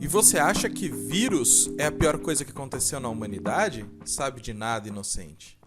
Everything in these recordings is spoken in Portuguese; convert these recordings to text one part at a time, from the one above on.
E você acha que vírus é a pior coisa que aconteceu na humanidade? Sabe de nada, inocente.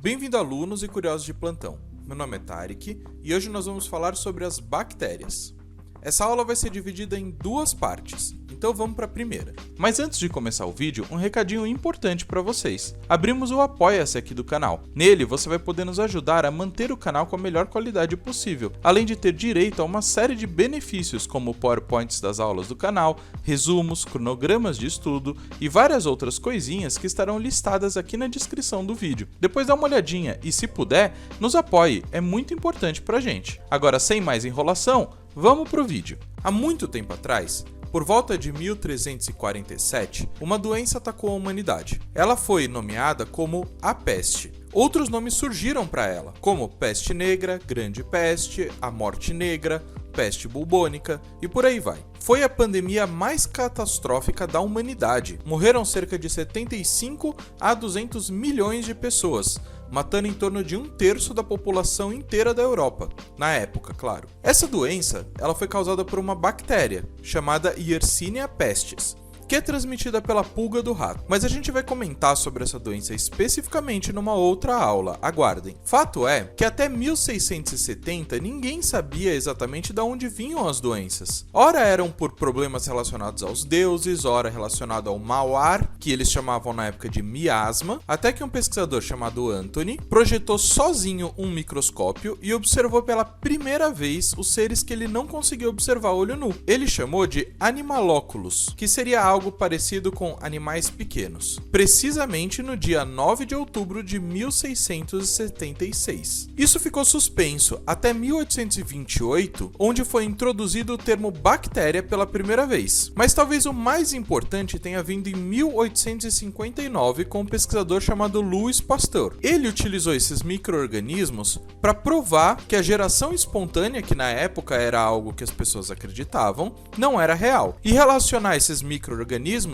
Bem-vindo, alunos e curiosos de plantão. Meu nome é Tarek e hoje nós vamos falar sobre as bactérias. Essa aula vai ser dividida em duas partes, então vamos para a primeira. Mas antes de começar o vídeo, um recadinho importante para vocês. Abrimos o Apoia-se aqui do canal. Nele você vai poder nos ajudar a manter o canal com a melhor qualidade possível, além de ter direito a uma série de benefícios como PowerPoints das aulas do canal, resumos, cronogramas de estudo e várias outras coisinhas que estarão listadas aqui na descrição do vídeo. Depois dá uma olhadinha e, se puder, nos apoie, é muito importante pra gente. Agora, sem mais enrolação, vamos pro vídeo. Há muito tempo atrás, por volta de 1347, uma doença atacou a humanidade. Ela foi nomeada como a peste. Outros nomes surgiram para ela, como peste negra, grande peste, a morte negra, peste bubônica e por aí vai. Foi a pandemia mais catastrófica da humanidade. Morreram cerca de 75 a 200 milhões de pessoas, matando em torno de 1/3 da população inteira da Europa, na época, claro. Essa doença, ela foi causada por uma bactéria, chamada Yersinia pestis, que é transmitida pela pulga do rato. Mas a gente vai comentar sobre essa doença especificamente numa outra aula, aguardem. Fato é que até 1670 ninguém sabia exatamente de onde vinham as doenças. Ora eram por problemas relacionados aos deuses, ora relacionado ao mau ar, que eles chamavam na época de miasma, até que um pesquisador chamado Anthony projetou sozinho um microscópio e observou pela primeira vez os seres que ele não conseguia observar a olho nu. Ele chamou de animalóculos, que seria algo parecido com animais pequenos, precisamente no dia 9 de outubro de 1676. Isso ficou suspenso até 1828, onde foi introduzido o termo bactéria pela primeira vez. Mas talvez o mais importante tenha vindo em 1859 com um pesquisador chamado Louis Pasteur. Ele utilizou esses micro-organismos para provar que a geração espontânea, que na época era algo que as pessoas acreditavam, não era real, e relacionar esses micro-organismos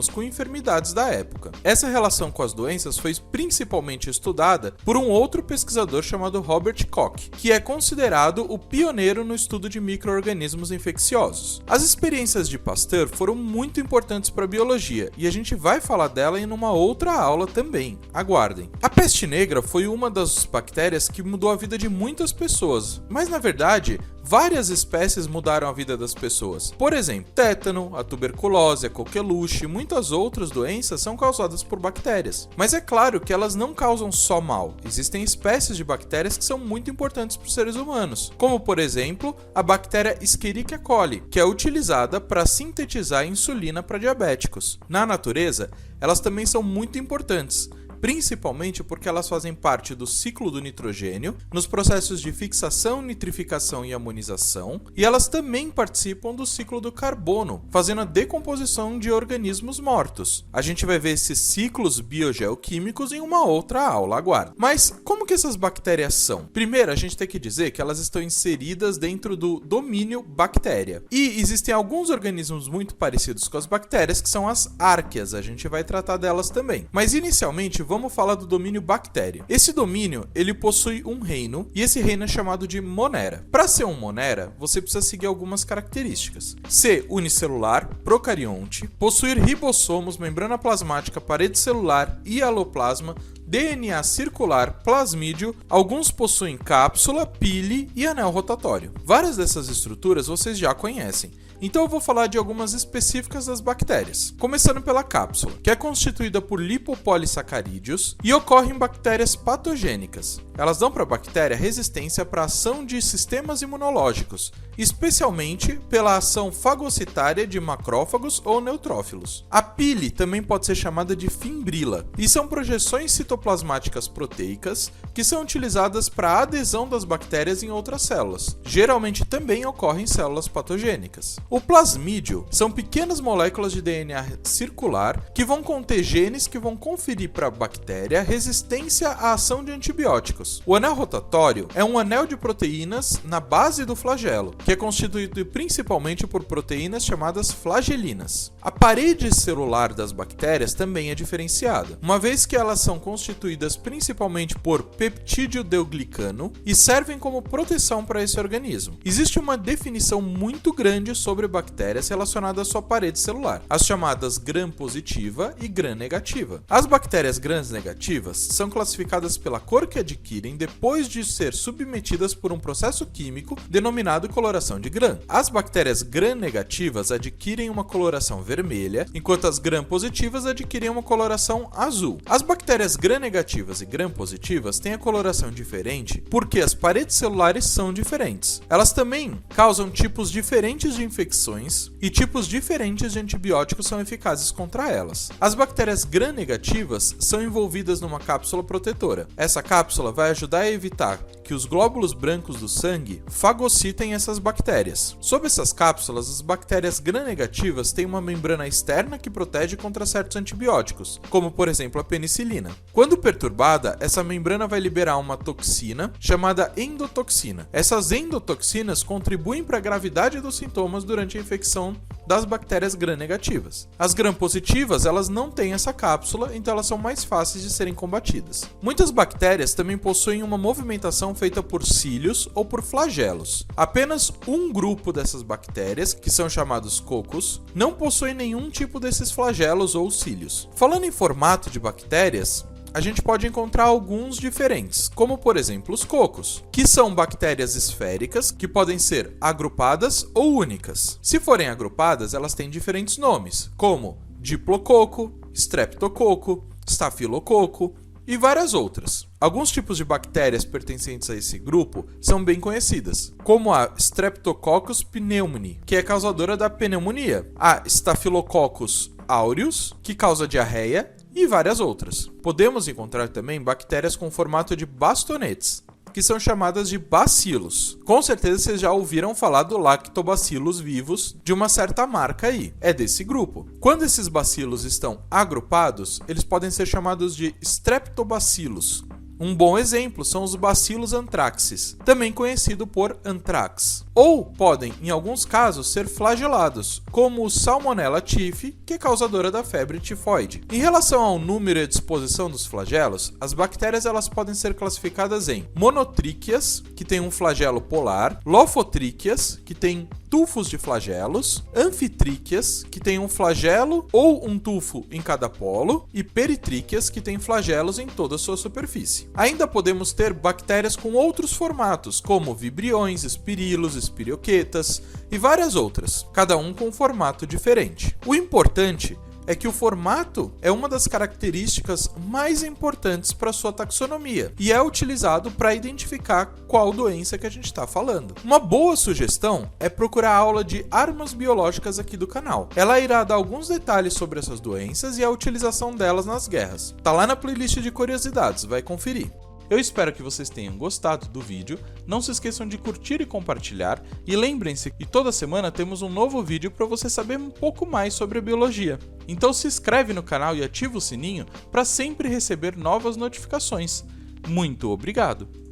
com enfermidades da época. Essa relação com as doenças foi principalmente estudada por um outro pesquisador chamado Robert Koch, que é considerado o pioneiro no estudo de micro-organismos infecciosos. As experiências de Pasteur foram muito importantes para a biologia e a gente vai falar dela em uma outra aula também. Aguardem. A peste negra foi uma das bactérias que mudou a vida de muitas pessoas, mas na verdade, várias espécies mudaram a vida das pessoas. Por exemplo, tétano, a tuberculose, a coqueluche e muitas outras doenças são causadas por bactérias. Mas é claro que elas não causam só mal. Existem espécies de bactérias que são muito importantes para os seres humanos, como por exemplo, a bactéria Escherichia coli, que é utilizada para sintetizar insulina para diabéticos. Na natureza, elas também são muito importantes, principalmente porque elas fazem parte do ciclo do nitrogênio, nos processos de fixação, nitrificação e amonização, e elas também participam do ciclo do carbono, fazendo a decomposição de organismos mortos. A gente vai ver esses ciclos biogeoquímicos em uma outra aula, aguarda. Mas como que essas bactérias são? Primeiro, a gente tem que dizer que elas estão inseridas dentro do domínio bactéria. E existem alguns organismos muito parecidos com as bactérias, que são as árqueas, a gente vai tratar delas também. Mas inicialmente, vamos falar do domínio bactéria. Esse domínio, ele possui um reino, e esse reino é chamado de monera. Para ser um monera, você precisa seguir algumas características. Ser unicelular, procarionte, possuir ribossomos, membrana plasmática, parede celular e aloplasma, DNA circular, plasmídio, alguns possuem cápsula, pile e anel rotatório. Várias dessas estruturas vocês já conhecem. Então eu vou falar de algumas específicas das bactérias, começando pela cápsula, que é constituída por lipopolissacarídeos e ocorre em bactérias patogênicas. Elas dão para a bactéria resistência para a ação de sistemas imunológicos, especialmente pela ação fagocitária de macrófagos ou neutrófilos. A pile também pode ser chamada de fimbrila, e são projeções citoplasmáticas proteicas que são utilizadas para a adesão das bactérias em outras células. Geralmente também ocorrem em células patogênicas. O plasmídio são pequenas moléculas de DNA circular que vão conter genes que vão conferir para a bactéria resistência à ação de antibióticos. O anel rotatório é um anel de proteínas na base do flagelo, que é constituído principalmente por proteínas chamadas flagelinas. A parede celular das bactérias também é diferenciada, uma vez que elas são constituídas principalmente por peptídeo-deuglicano e servem como proteção para esse organismo. Existe uma definição muito grande sobre bactérias relacionadas à sua parede celular, as chamadas gram-positiva e gram-negativa. As bactérias gram-negativas são classificadas pela cor que adquirem depois de ser submetidas por um processo químico denominado coloração de Gram. As bactérias gram-negativas adquirem uma coloração vermelha, enquanto as gram-positivas adquirem uma coloração azul. As bactérias gram-negativas e gram-positivas têm a coloração diferente porque as paredes celulares são diferentes. Elas também causam tipos diferentes de infecções e tipos diferentes de antibióticos são eficazes contra elas. As bactérias gram-negativas são envolvidas numa cápsula protetora. Essa cápsula vai ajudar a evitar que os glóbulos brancos do sangue fagocitem essas bactérias. Sob essas cápsulas, as bactérias gram-negativas têm uma membrana externa que protege contra certos antibióticos, como por exemplo a penicilina. Quando perturbada, essa membrana vai liberar uma toxina chamada endotoxina. Essas endotoxinas contribuem para a gravidade dos sintomas durante a infecção das bactérias gram-negativas. As gram-positivas, elas não têm essa cápsula, então elas são mais fáceis de serem combatidas. Muitas bactérias também possuem uma movimentação feita por cílios ou por flagelos. Apenas um grupo dessas bactérias, que são chamados cocos, não possui nenhum tipo desses flagelos ou cílios. Falando em formato de bactérias, a gente pode encontrar alguns diferentes, como por exemplo os cocos, que são bactérias esféricas que podem ser agrupadas ou únicas. Se forem agrupadas, elas têm diferentes nomes, como diplococo, streptococo, stafilococo e várias outras. Alguns tipos de bactérias pertencentes a esse grupo são bem conhecidas, como a Streptococcus pneumoniae, que é causadora da pneumonia, a Staphylococcus aureus, que causa diarreia, e várias outras. Podemos encontrar também bactérias com formato de bastonetes, que são chamadas de bacilos. Com certeza vocês já ouviram falar do lactobacillus vivus de uma certa marca aí. É desse grupo. Quando esses bacilos estão agrupados, eles podem ser chamados de streptobacillus. Um bom exemplo são os bacilos anthracis, também conhecido por anthrax. Ou podem, em alguns casos, ser flagelados, como o Salmonella typhi, que é causadora da febre tifoide. Em relação ao número e à disposição dos flagelos, as bactérias elas podem ser classificadas em monotríquias, que tem um flagelo polar, lofotríquias, que tem tufos de flagelos, anfitríquias, que tem um flagelo ou um tufo em cada polo, e peritríquias, que tem flagelos em toda a sua superfície. Ainda podemos ter bactérias com outros formatos, como vibriões, espirilos, espirioquetas e várias outras, cada um com um formato diferente. O importante é que o formato é uma das características mais importantes para sua taxonomia e é utilizado para identificar qual doença que a gente está falando. Uma boa sugestão é procurar a aula de armas biológicas aqui do canal. Ela irá dar alguns detalhes sobre essas doenças e a utilização delas nas guerras. Tá lá na playlist de curiosidades, vai conferir. Eu espero que vocês tenham gostado do vídeo, não se esqueçam de curtir e compartilhar, e lembrem-se que toda semana temos um novo vídeo para você saber um pouco mais sobre a biologia. Então se inscreve no canal e ativa o sininho para sempre receber novas notificações. Muito obrigado!